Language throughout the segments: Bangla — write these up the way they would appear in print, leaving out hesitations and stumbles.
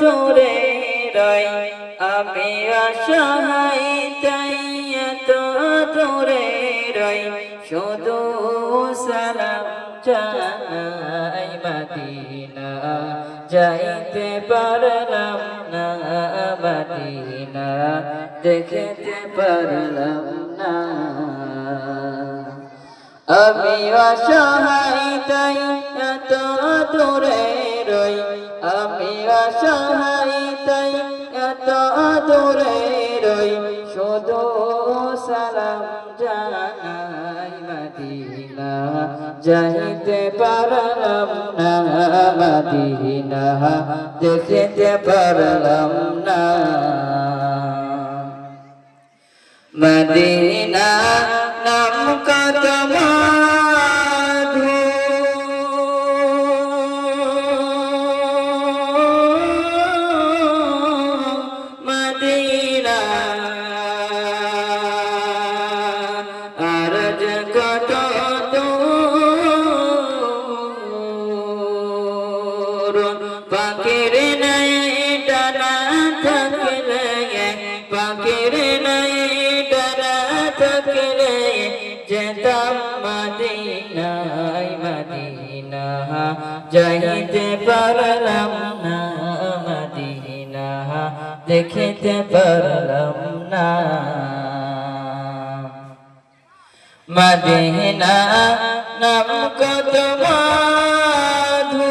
দূরে রই আমি অসহায় তাই এত দূরে রই শুধু সালাম জানাই মদিনা যাইতে পারলাম না মদিনা দেখতে পারলাম না আমি অসহায় তাই এত দূরে রই আমি অসহায় তাই এত দূরে রই শুধু সালাম জানাই মদিনা যাইতে পারলাম না মদিনা দেখতে পারলাম না মদিনা নাম কত মধু মদিনা আরজ কত দূর পাখির নাই ডানা থাকলে পাখির নাই থাকলে যেতাম মদিনায় মদিনা যাইতে পারলাম না মদিনা দেখতে পারলাম না মদিনা নাম কত মধু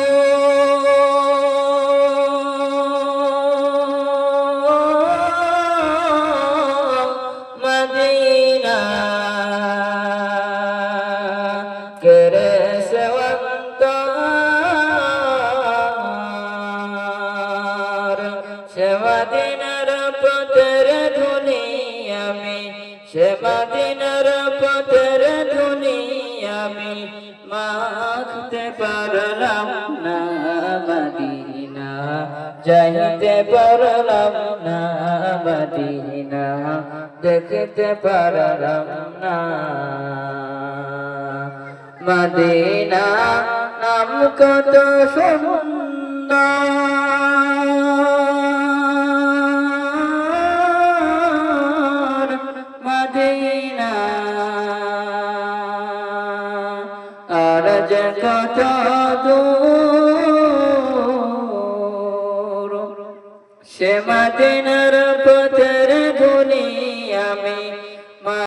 মদিনা করে সেবন্তর সেবাদিনের পথের ধুলি আমি সেবাদিনের পথের ধুলি আমি মাখতে পারলাম না মদিনা যাইতে পারলাম না মদিনা দেখতে পারলাম না মদিনা নাম কত সুন্দর মদিনা আরজ কত দূর সে মদিনার